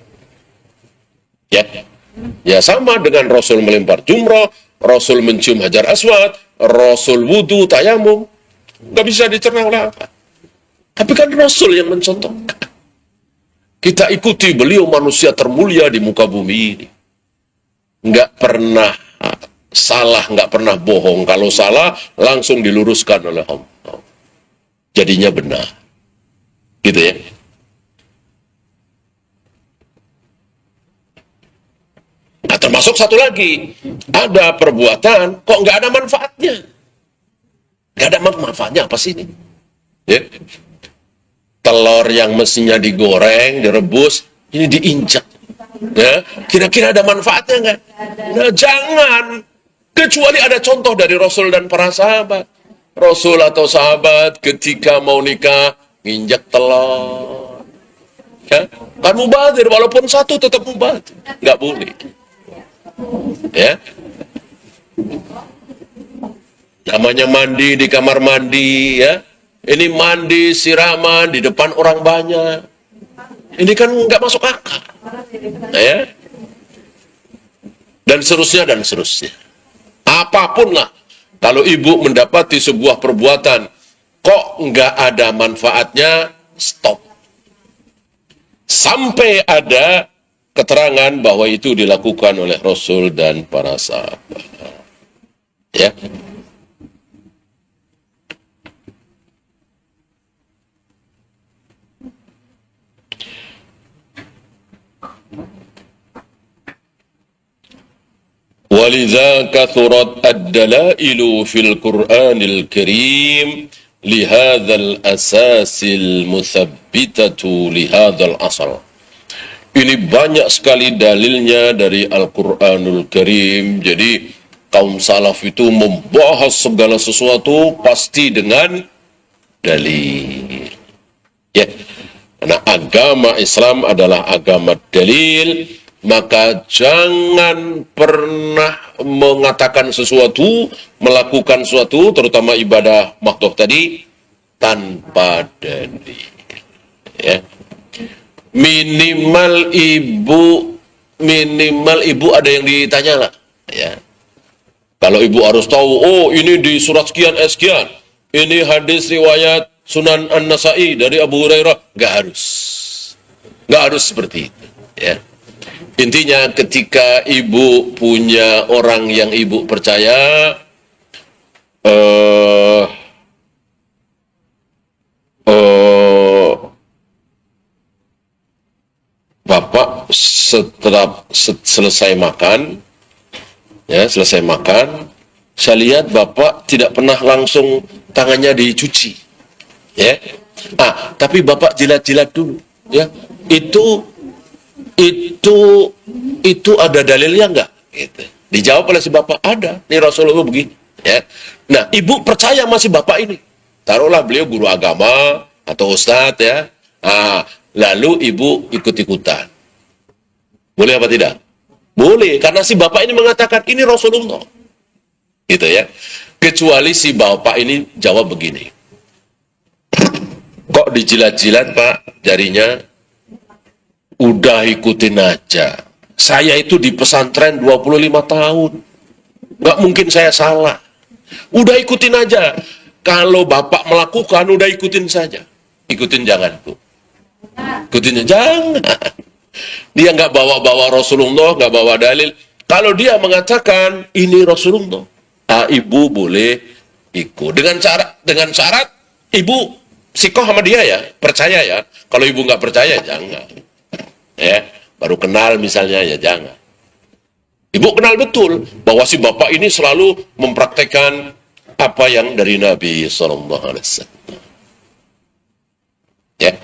Ya sama dengan Rasul melempar jumrah, Rasul mencium hajar aswad, Rasul wudu, tayamum. Gak bisa dicerna oleh apa. Tapi kan Rasul yang mencontohkan. Kita ikuti beliau manusia termulia di muka bumi ini. Nggak pernah salah, nggak pernah bohong. Kalau salah, langsung diluruskan oleh Allah. Jadinya benar. Gitu ya. Nah, termasuk satu lagi. Ada perbuatan, kok nggak ada manfaatnya. Nggak ada manfaatnya, apa sih ini? Ya. Telur yang mestinya digoreng, direbus, ini diinjak. Ya, kira-kira ada manfaatnya nggak? Nah, jangan. Kecuali ada contoh dari Rasul dan para sahabat. Rasul atau sahabat ketika mau nikah, nginjak telur. Ya, kan mubazir, walaupun satu tetap mubazir. Nggak boleh. Ya. Namanya mandi di kamar mandi, ya. Ini mandi, siraman di depan orang banyak. Ini kan nggak masuk akal. Ya. Dan seterusnya, dan seterusnya. Apapun lah. Kalau ibu mendapati sebuah perbuatan, kok nggak ada manfaatnya, stop. Sampai ada keterangan bahwa itu dilakukan oleh Rasul dan para sahabat. Ya. ولذا كثرت الدلائل في القرآن الكريم لهذا الأساس المثبتة لهذا الأصل. Ini banyak sekali dalilnya dari Al-Quranul Karim. Jadi kaum salaf itu membahas segala sesuatu pasti dengan dalil. Ya, karena agama Islam adalah agama dalil. Maka jangan pernah mengatakan sesuatu, melakukan sesuatu, terutama ibadah makhluk tadi, tanpa dalil. Ya. Minimal ibu ada yang ditanya lah. Ya. Kalau ibu harus tahu, oh ini di surat sekian sekian, ini hadis riwayat Sunan An-Nasai dari Abu Hurairah, nggak harus seperti itu. Ya. Intinya ketika ibu punya orang yang ibu percaya, Bapak setelah selesai makan, ya selesai makan, saya lihat Bapak tidak pernah langsung tangannya dicuci, ya. Tapi Bapak jilat-jilat dulu, ya. Itu ada dalilnya enggak? Gitu. Dijawab oleh si bapak, ada. Ini Rasulullah begini. Ya. Nah, ibu percaya masih bapak ini. Taruhlah beliau guru agama atau ustadz ya. Lalu ibu ikut-ikutan. Boleh apa tidak? Boleh, karena si bapak ini mengatakan ini Rasulullah. Gitu ya. Kecuali si bapak ini jawab begini. Kok dijilat-jilat Pak jarinya? Udah ikutin aja. Saya itu di pesantren 25 tahun. Nggak mungkin saya salah. Udah ikutin aja. Kalau bapak melakukan, udah ikutin saja. Ikutin jangan, Bu. Ikutin jangan. Dia nggak bawa-bawa Rasulullah, nggak bawa dalil. Kalau dia mengatakan ini Rasulullah, ibu boleh ikut dengan syarat ibu sikoh sama dia ya, percaya ya. Kalau ibu nggak percaya jangan. Ya, baru kenal misalnya ya jangan. Ibu kenal betul bahwa si bapak ini selalu mempraktekkan apa yang dari Nabi Sallallahu Alaihi Wasallam. Ya.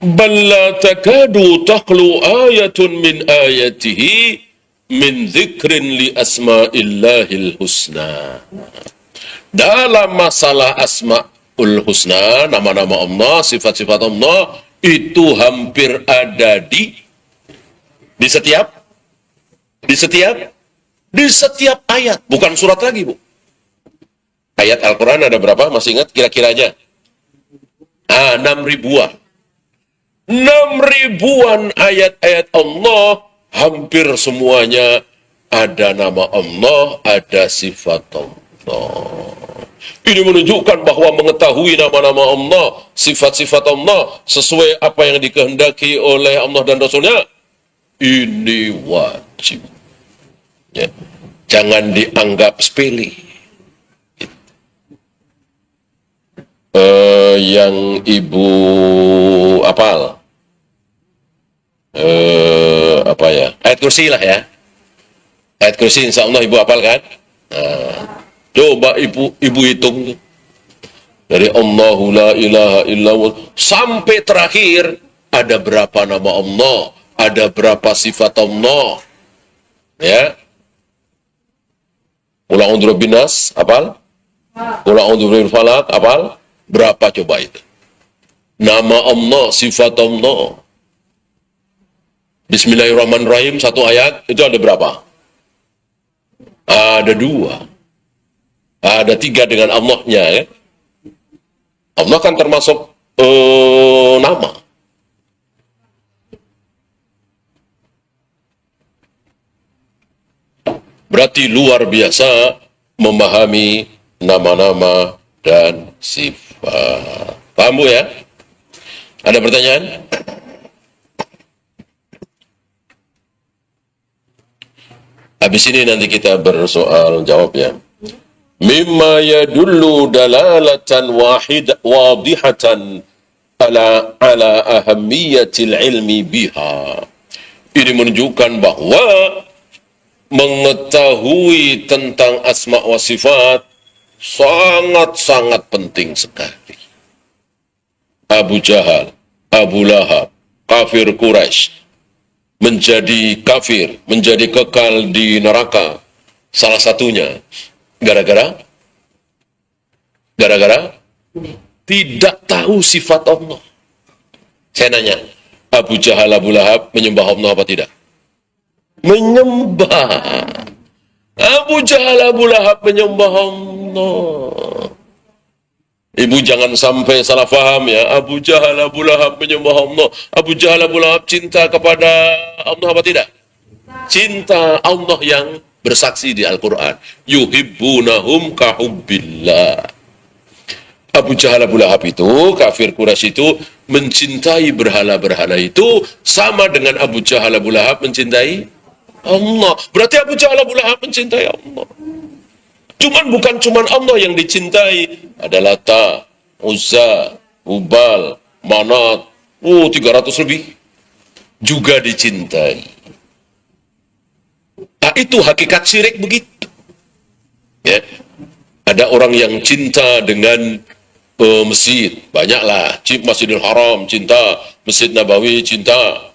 Bal la takadu taqlu ayatun min ayatihi min dzikrin li asma'illahil husna. Dalam masalah asma'ul husna, nama-nama Allah, sifat-sifat Allah, itu hampir ada di setiap ayat, bukan surat lagi, Bu. Ayat Al-Quran ada berapa? Masih ingat kira-kiranya? 6 ribuan. 6 ribuan ayat-ayat Allah, hampir semuanya ada nama Allah, ada sifat Allah. Ini menunjukkan bahwa mengetahui nama-nama Allah, sifat-sifat Allah, sesuai apa yang dikehendaki oleh Allah dan Rasulnya, ini wajib. Ya. Jangan dianggap sepele. Yang ibu apal apa ya, ayat kursi lah ya, ayat kursi insya Allah ibu apal kan. Coba ibu hitung dari Allahu la ilaha illallah sampai terakhir ada berapa nama Allah, ada berapa sifat Allah, ya. Qul a'udzu birabbin nas apal, qul a'udzu birabbil falaq apal. Berapa coba itu? Nama Allah, sifat Allah. Bismillahirrahmanirrahim, satu ayat, itu ada berapa? Ada 2. Ada 3 dengan Allahnya, ya. Allah kan termasuk nama. Berarti luar biasa memahami nama-nama dan sifat. Paham, Bu, ya? Ada pertanyaan? Habis ini nanti kita bersoal jawab ya. Mimma yadullu dalalatan wadihatan ala ahammiyatil ilmi biha. Ini menunjukkan bahwa mengetahui tentang asma wa sifat sangat-sangat penting sekali. Abu Jahal, Abu Lahab, kafir Quraisy, menjadi kafir, menjadi kekal di neraka. Salah satunya gara-gara tidak tahu sifat Allah. Saya nanya, Abu Jahal, Abu Lahab menyembah Allah apa tidak? Menyembah. Abu Jahal, Abu Lahab menyembah Allah. Ibu jangan sampai salah faham ya. Abu Jahal, Abu Lahab menyembah Allah. Abu Jahal, Abu Lahab cinta kepada Allah apa tidak? Cinta Allah yang bersaksi di Al-Quran. Yuhibbunahum kahubbillah. Abu Jahal, Abu Lahab itu, kafir Quraisy itu, mencintai berhala-berhala itu sama dengan Abu Jahal, Abu Lahab mencintai Allah. Berarti Abu Jahal, Abu Lahab mencintai Allah. Bukan cuman Allah yang dicintai. Ada Lata, Uzza, Hubal, Manat, 300 lebih juga dicintai. Nah, itu hakikat syirik begitu. Ya. Ada orang yang cinta dengan masjid, banyaklah. Masjidil Haram cinta, Masjid Nabawi cinta,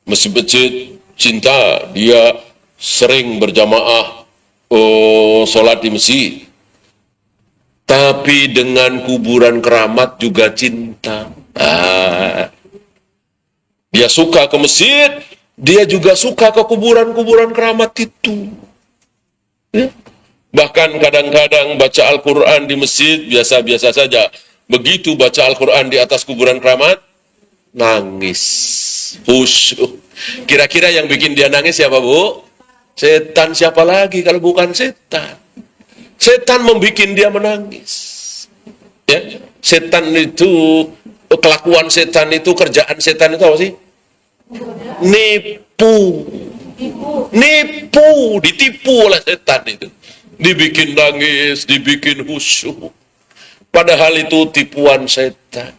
masjid cinta. Dia sering berjamaah sholat di masjid. Tapi dengan kuburan keramat juga cinta. Dia suka ke masjid, dia juga suka ke kuburan-kuburan keramat itu. Ya. Bahkan kadang-kadang baca Al-Quran di masjid biasa-biasa saja. Begitu baca Al-Quran di atas kuburan keramat, nangis. Khusyuk. Kira-kira yang bikin dia nangis siapa, Bu? Setan, siapa lagi kalau bukan setan? Setan membuat dia menangis. Ya, setan itu kelakuan setan itu, kerjaan setan itu apa sih? Nipu. Nipu, ditipu oleh setan itu. Dibikin nangis, dibikin khusyuk. Padahal itu tipuan setan.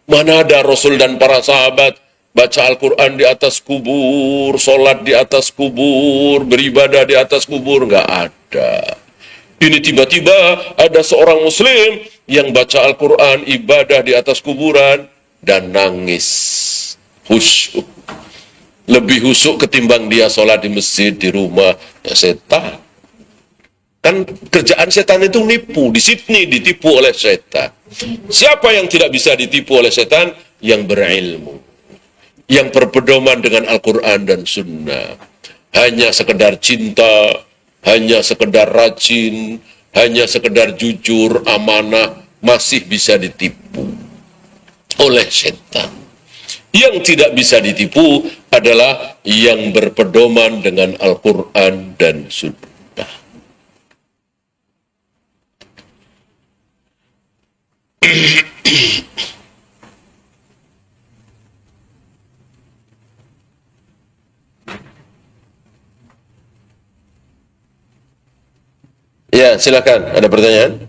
Mana ada Rasul dan para sahabat baca Al-Quran di atas kubur, sholat di atas kubur, beribadah di atas kubur? Nggak ada. Ini tiba-tiba ada seorang muslim yang baca Al-Quran, ibadah di atas kuburan, dan nangis. Khusyuk. Lebih khusyuk ketimbang dia sholat di masjid, di rumah. Ya setan. Kan kerjaan setan itu nipu, di sini ditipu oleh setan. Siapa yang tidak bisa ditipu oleh setan? Yang berilmu, yang berpedoman dengan Al-Quran dan Sunnah. Hanya sekedar cinta, hanya sekedar rajin, hanya sekedar jujur, amanah, masih bisa ditipu oleh setan. Yang tidak bisa ditipu adalah yang berpedoman dengan Al-Quran dan Sunnah. Ya, silakan. Ada pertanyaan?